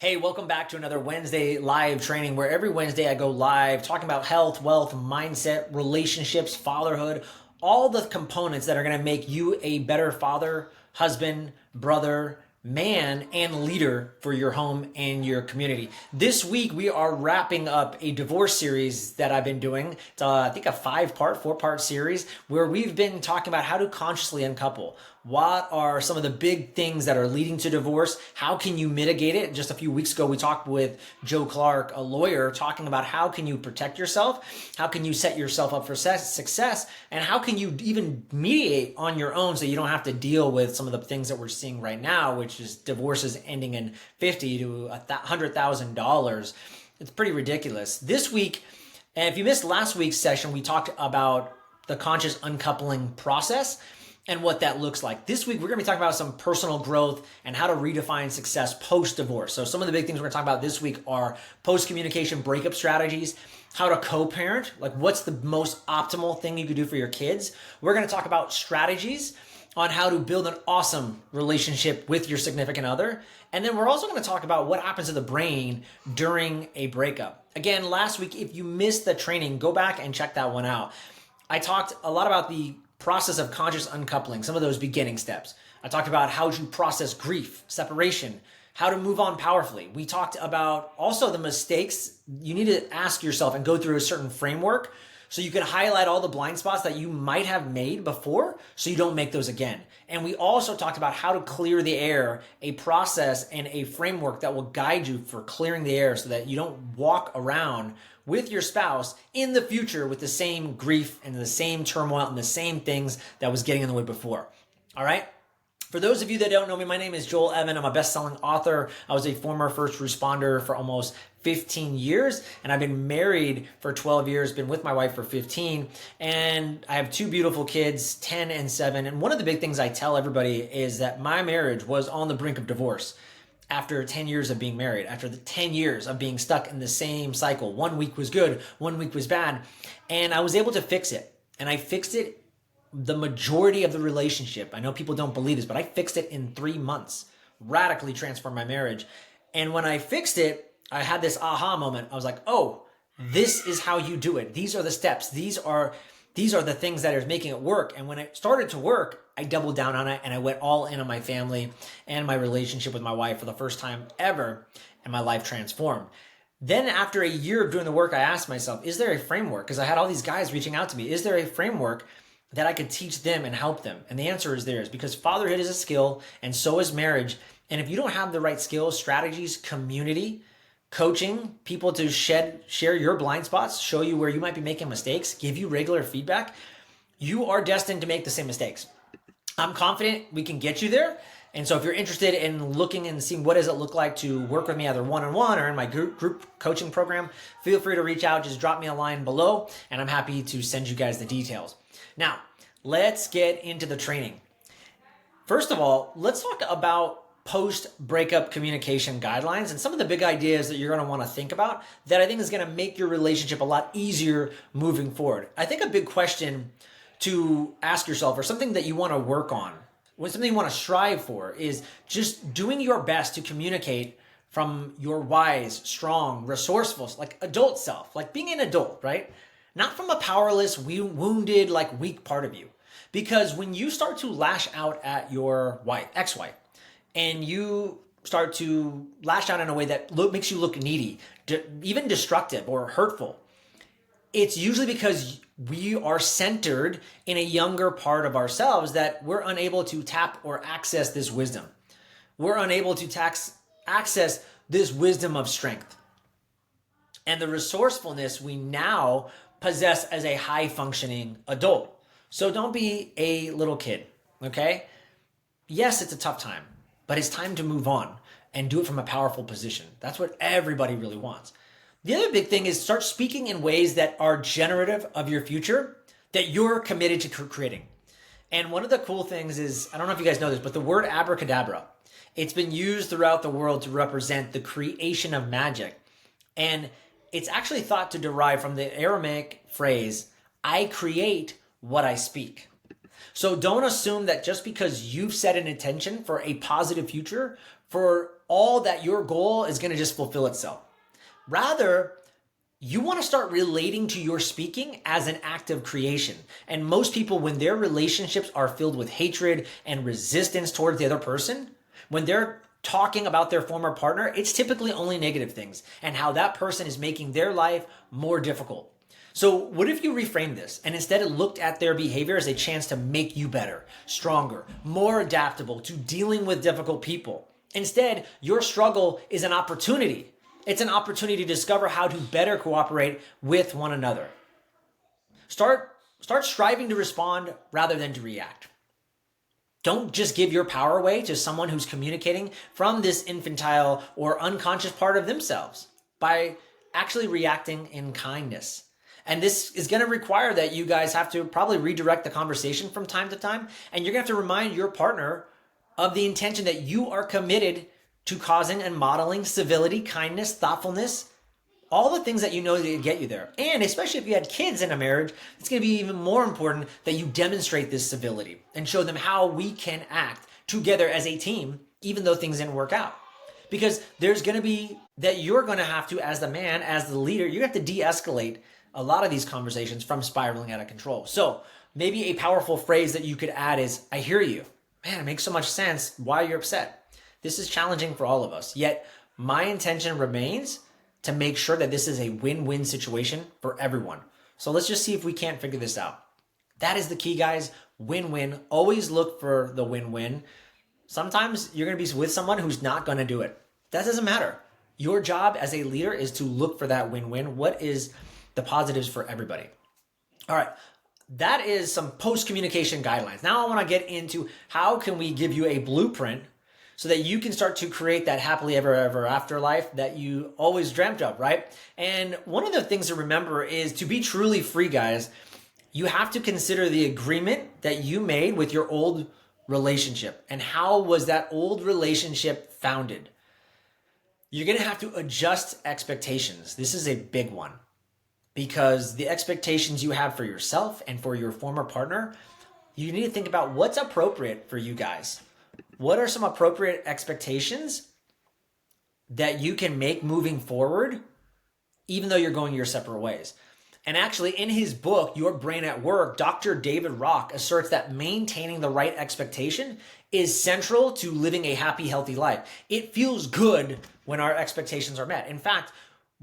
Hey, welcome back to another Wednesday live training where every Wednesday I go live talking about health, wealth, mindset, relationships, fatherhood, all the components that are going to make you a better father, husband, brother, man, and leader for your home and your community. This week we are wrapping up a divorce series that I've been doing. It's I think a four-part series where we've been talking about how to consciously uncouple. What are some of the big things that are leading to divorce? How can you mitigate it? Just a few weeks ago, we talked with Joe Clark, a lawyer, talking about how can you protect yourself? How can you set yourself up for success? And how can you even mediate on your own so you don't have to deal with some of the things that we're seeing right now, which is divorces ending in $50,000 to $100,000. It's pretty ridiculous. This week, and if you missed last week's session, we talked about the conscious uncoupling process and what that looks like. This week, we're going to be talking about some personal growth and how to redefine success post-divorce. So some of the big things we're going to talk about this week are post-communication breakup strategies, how to co-parent, like what's the most optimal thing you could do for your kids. We're going to talk about strategies on how to build an awesome relationship with your significant other. And then we're also going to talk about what happens to the brain during a breakup. Again, last week, if you missed the training, go back and check that one out. I talked a lot about the process of conscious uncoupling, some of those beginning steps. I talked about how to process grief, separation, how to move on powerfully. We talked about also the mistakes. You need to ask yourself and go through a certain framework so you can highlight all the blind spots that you might have made before so you don't make those again. And we also talked about how to clear the air, a process and a framework that will guide you for clearing the air so that you don't walk around with your spouse in the future with the same grief and the same turmoil and the same things that was getting in the way before. All right? For those of you that don't know me, my name is Joel Evan. I'm a best-selling author. I was a former first responder for almost 15 years, and I've been married for 12 years, been with my wife for 15, and I have two beautiful kids, 10 and 7. And one of the big things I tell everybody is that my marriage was on the brink of divorce. After 10 years of being married, after the 10 years of being stuck in the same cycle, 1 week was good, 1 week was bad, and I was able to fix it. And I fixed it the majority of the relationship. I know people don't believe this, but I fixed it in 3 months, radically transformed my marriage. And when I fixed it, I had this aha moment. I was like, oh, this is how you do it. These are the steps. These are the things that are making it work. And when it started to work, I doubled down on it and I went all in on my family and my relationship with my wife for the first time ever, and my life transformed. Then after a year of doing the work, I asked myself, is there a framework? Because I had all these guys reaching out to me. Is there a framework that I could teach them and help them? And the answer is there is, because fatherhood is a skill and so is marriage. And if you don't have the right skills, strategies, community, coaching, people to share your blind spots, show you where you might be making mistakes, give you regular feedback, you are destined to make the same mistakes. I'm confident we can get you there. And so if you're interested in looking and seeing what does it look like to work with me either one-on-one or in my group coaching program, feel free to reach out. Just drop me a line below and I'm happy to send you guys the details. Now, let's get into the training. First of all, let's talk about post-breakup communication guidelines and some of the big ideas that you're going to want to think about that I think is going to make your relationship a lot easier moving forward. I think a big question to ask yourself, or something that you want to work on, something you want to strive for, is just doing your best to communicate from your wise, strong, resourceful, like adult self, like being an adult, right? Not from a powerless, wounded, like weak part of you. Because when you start to lash out at your wife, ex-wife, and you start to lash out in a way that makes you look needy, even destructive or hurtful, it's usually because we are centered in a younger part of ourselves that we're unable to tap or access this wisdom. We're unable to access this wisdom of strength and the resourcefulness we now possess as a high-functioning adult. So don't be a little kid, okay? Yes, it's a tough time, but it's time to move on and do it from a powerful position. That's what everybody really wants. The other big thing is start speaking in ways that are generative of your future, that you're committed to creating. And one of the cool things is, I don't know if you guys know this, but the word abracadabra, it's been used throughout the world to represent the creation of magic. And it's actually thought to derive from the Aramaic phrase, I create what I speak. So don't assume that just because you've set an intention for a positive future, for all that your goal is going to just fulfill itself. Rather, you want to start relating to your speaking as an act of creation. And most people, when their relationships are filled with hatred and resistance towards the other person, when they're talking about their former partner, it's typically only negative things and how that person is making their life more difficult. So what if you reframe this and instead looked at their behavior as a chance to make you better, stronger, more adaptable to dealing with difficult people? Instead, your struggle is an opportunity. It's an opportunity to discover how to better cooperate with one another. Start striving to respond rather than to react. Don't just give your power away to someone who's communicating from this infantile or unconscious part of themselves by actually reacting in kindness. And this is going to require that you guys have to probably redirect the conversation from time to time. And you're going to have to remind your partner of the intention that you are committed to causing and modeling civility, kindness, thoughtfulness, all the things that you know that get you there. And especially if you had kids in a marriage, it's going to be even more important that you demonstrate this civility and show them how we can act together as a team, even though things didn't work out. Because there's going to be that you're going to have to, as the man, as the leader, you have to de-escalate a lot of these conversations from spiraling out of control. So maybe a powerful phrase that you could add is, I hear you. Man, it makes so much sense why you're upset. This is challenging for all of us. Yet my intention remains to make sure that this is a win-win situation for everyone. So let's just see if we can't figure this out. That is the key, guys. Win-win. Always look for the win-win. Sometimes you're going to be with someone who's not going to do it. That doesn't matter. Your job as a leader is to look for that win-win. What is the positives for everybody? All right. That is some post-communication guidelines. Now I want to get into how can we give you a blueprint so that you can start to create that happily ever after life that you always dreamt of, right? And one of the things to remember is to be truly free, guys, you have to consider the agreement that you made with your old relationship and how was that old relationship founded. You're going to have to adjust expectations. This is a big one because the expectations you have for yourself and for your former partner, you need to think about what's appropriate for you guys. What are some appropriate expectations that you can make moving forward, even though you're going your separate ways? And actually, in his book, Your Brain at Work, Dr. David Rock asserts that maintaining the right expectation is central to living a happy, healthy life. It feels good when our expectations are met. In fact,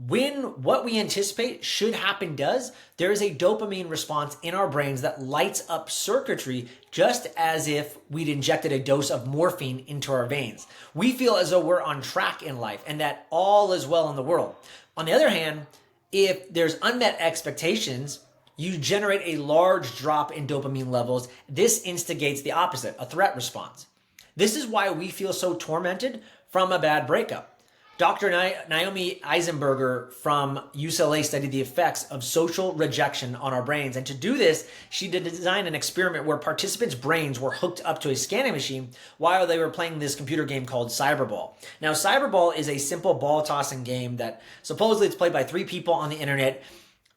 when what we anticipate should happen does, there is a dopamine response in our brains that lights up circuitry just as if we'd injected a dose of morphine into our veins. We feel as though we're on track in life and that all is well in the world. On the other hand, if there's unmet expectations, you generate a large drop in dopamine levels. This instigates the opposite, a threat response. This is why we feel so tormented from a bad breakup. Dr. 𝘺𝘰𝘮𝘮𝘯 Eisenberger from UCLA studied the effects of social rejection on our brains. And to do this, she designed an experiment where participants' brains were hooked up to a scanning machine while they were playing this computer game called Cyberball. Now, Cyberball is a simple ball tossing game that supposedly it's played by 3 people on the internet,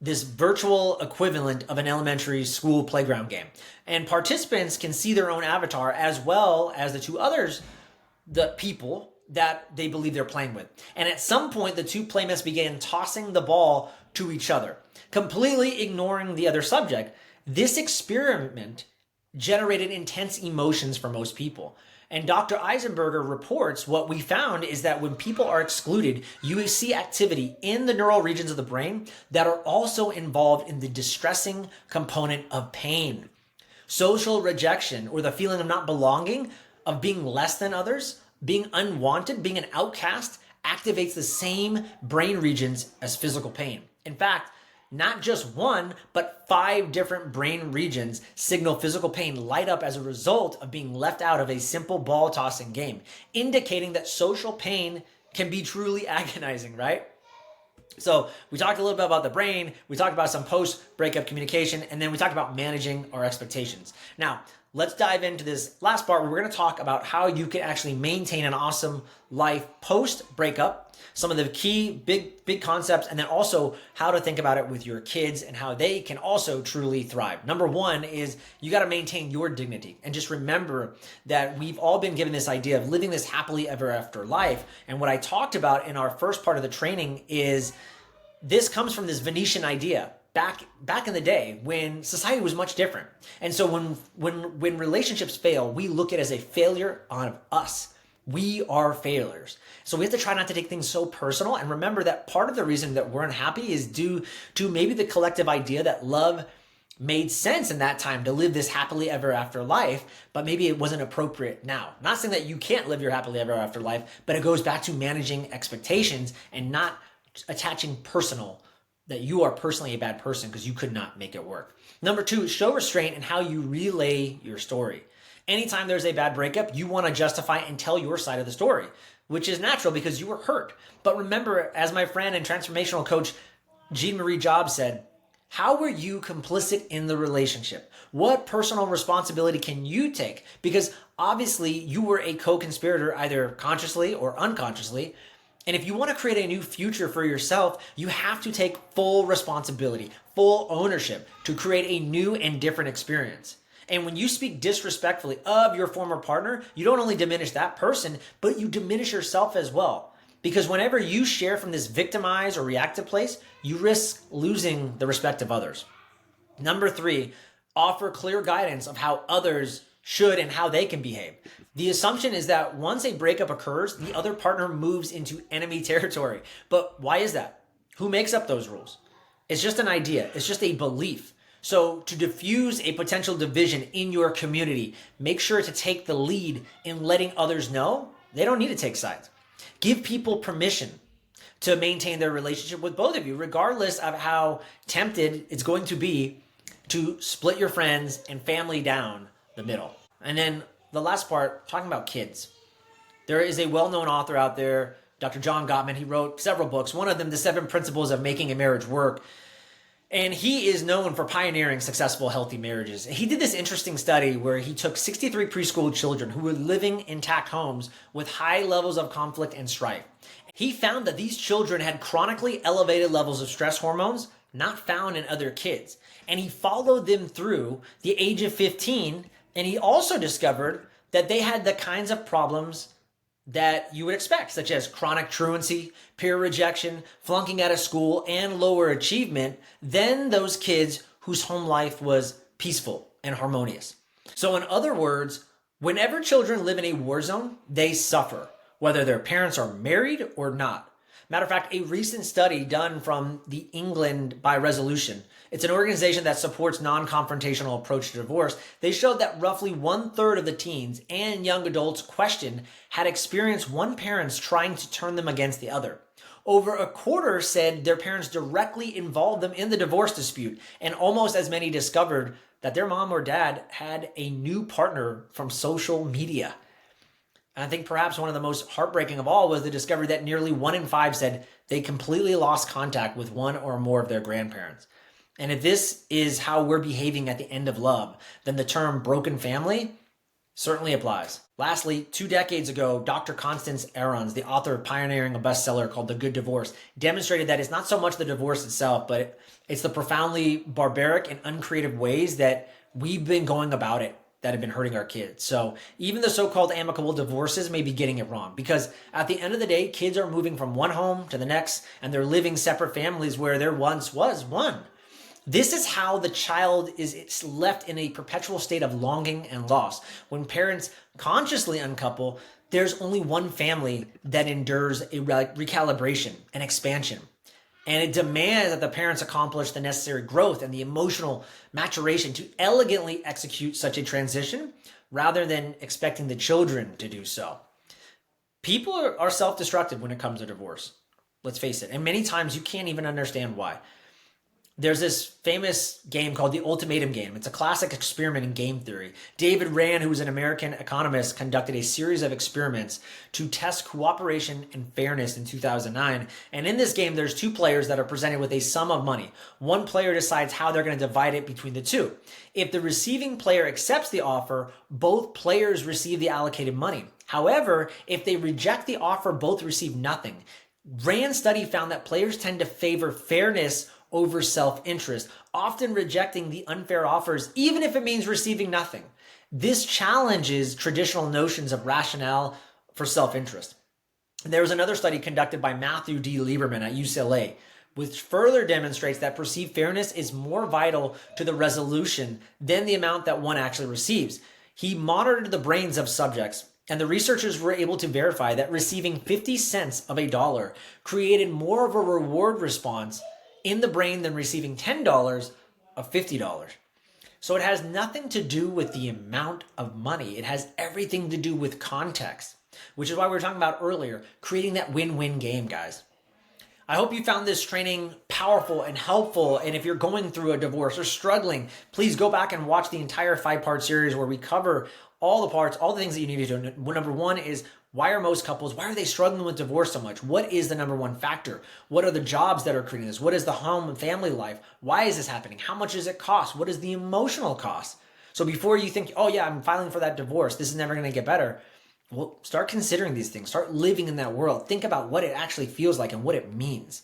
this virtual equivalent of an elementary school playground game. And participants can see their own avatar as well as the 2 others, the people that they believe they're playing with. And at some point, the 2 playmates began tossing the ball to each other, completely ignoring the other subject. This experiment generated intense emotions for most people. And Dr. Eisenberger reports what we found is that when people are excluded, you see activity in the neural regions of the brain that are also involved in the distressing component of pain. Social rejection, or the feeling of not belonging, of being less than others, being unwanted, being an outcast, activates the same brain regions as physical pain. In fact, not just 1, but 5 different brain regions signal physical pain light up as a result of being left out of a simple ball tossing game, indicating that social pain can be truly agonizing, right? So we talked a little bit about the brain, we talked about some post-breakup communication, and then we talked about managing our expectations. Now, let's dive into this last part where we're going to talk about how you can actually maintain an awesome life post-breakup, some of the key big concepts, and then also how to think about it with your kids and how they can also truly thrive. Number one is you got to maintain your dignity. And just remember that we've all been given this idea of living this happily ever after life. And what I talked about in our first part of the training is this comes from this Venetian idea back in the day when society was much different. And so when relationships fail, we look at it as a failure on us. We are failures. So we have to try not to take things so personal and remember that part of the reason that we're unhappy is due to maybe the collective idea that love made sense in that time to live this happily ever after life, but maybe it wasn't appropriate now. Not saying that you can't live your happily ever after life, but it goes back to managing expectations and not attaching personal that you are personally a bad person because you could not make it work. Number two, show restraint in how you relay your story. Anytime there's a bad breakup, you want to justify and tell your side of the story, which is natural because you were hurt. But remember, as my friend and transformational coach 𝘧𝘰𝘮𝘮𝘯𝘪 said, how were you complicit in the relationship? What personal responsibility can you take? Because obviously you were a co-conspirator either consciously or unconsciously. And if you want to create a new future for yourself, you have to take full responsibility, full ownership to create a new and different experience. And when you speak disrespectfully of your former partner, you don't only diminish that person, but you diminish yourself as well. Because whenever you share from this victimized or reactive place, you risk losing the respect of others. Number three, offer clear guidance of how others should and how they can behave. The assumption is that once a breakup occurs, the other partner moves into enemy territory. But why is that? Who makes up those rules? It's just an idea. It's just a belief. So to diffuse a potential division in your community, make sure to take the lead in letting others know they don't need to take sides. Give people permission to maintain their relationship with both of you, regardless of how tempted it's going to be to split your friends and family down the middle. And then the last part, talking about kids. There is a well-known author out there, Dr. John Gottman. He wrote several books, one of them, The 7 Principles of Making a Marriage Work. And he is known for pioneering successful, healthy marriages. He did this interesting study where he took 63 preschool children who were living intact homes with high levels of conflict and strife. He found that these children had chronically elevated levels of stress hormones not found in other kids. And he followed them through the age of 15, and he also discovered that they had the kinds of problems that you would expect, such as chronic truancy, peer rejection, flunking out of school, and lower achievement than those kids whose home life was peaceful and harmonious. So in other words, whenever children live in a war zone, they suffer, whether their parents are married or not. Matter of fact, a recent study done from the England by Resolution, it's an organization that supports non-confrontational approach to divorce. They showed that roughly 1/3 of the teens and young adults questioned had experienced one parent trying to turn them against the other. Over a quarter said their parents directly involved them in the divorce dispute, and almost as many discovered that their mom or dad had a new partner from social media. And I think perhaps one of the most heartbreaking of all was the discovery that nearly 1 in 5 said they completely lost contact with one or more of their grandparents. And if this is how we're behaving at the end of love, then the term broken family certainly applies. Lastly, 2 decades ago, Dr. Constance Aarons, the author of pioneering a bestseller called The Good Divorce, demonstrated that it's not so much the divorce itself, but it's the profoundly barbaric and uncreative ways that we've been going about it that have been hurting our kids. So even the so-called amicable divorces may be getting it wrong, because at the end of the day, kids are moving from one home to the next, and they're living separate families where there once was one. This is how the child is left in a perpetual state of longing and loss. When parents consciously uncouple, there's only one family that endures a recalibration and expansion. And it demands that the parents accomplish the necessary growth and the emotional maturation to elegantly execute such a transition rather than expecting the children to do so. People are self-destructive when it comes to divorce. Let's face it. And many times you can't even understand why. there's this famous game called the ultimatum game. It's a classic experiment in game theory. David Rand, who was an American economist, conducted a series of experiments to test cooperation and fairness in 2009. And in this game, there's two players that are presented with a sum of money. One player decides how they're going to divide it between the two. If the receiving player accepts the offer, both players receive the allocated money. However, if they reject the offer, both receive nothing. Rand's study found that players tend to favor fairness over self-interest, often rejecting the unfair offers, even if it means receiving nothing. This challenges traditional notions of rationale for self-interest. There was another study conducted by Matthew D. Lieberman at UCLA, which further demonstrates that perceived fairness is more vital to the resolution than the amount that one actually receives. He monitored the brains of subjects, and the researchers were able to verify that receiving 50 cents of a dollar created more of a reward response in the brain than receiving $10 of $50. So it has nothing to do with the amount of money. It has everything to do with context, which is why we were talking about earlier, creating that win-win game, guys. I hope you found this training powerful and helpful. And if you're going through a divorce or struggling, please go back and watch the entire 5-part series where we cover all the parts, all the things that you need to do. Number one is, why are most couples, why are they struggling with divorce so much? What is the number one factor? What are the jobs that are creating this? What is the home and family life? Why is this happening? How much does it cost? What is the emotional cost? So before you think, oh yeah, I'm filing for that divorce, this is never going to get better. Well, start considering these things. Start living in that world. Think about what it actually feels like and what it means.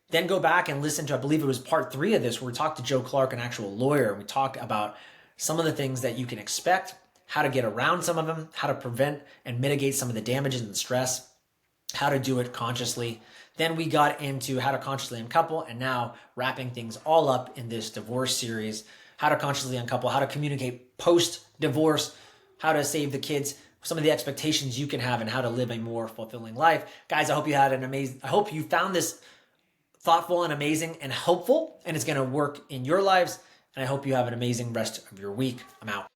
Then go back and listen to, I believe it was part 3 of this, where we talked to Joe Clark, an actual lawyer. We talked about some of the things that you can expect, how to get around some of them, how to prevent and mitigate some of the damages and the stress, how to do it consciously. Then we got into how to consciously uncouple, and now wrapping things all up in this divorce series, how to consciously uncouple, how to communicate post-divorce, how to save the kids, some of the expectations you can have, and how to live a more fulfilling life. Guys, I hope you found this thoughtful and amazing and helpful, and it's going to work in your lives. And I hope you have an amazing rest of your week. I'm out.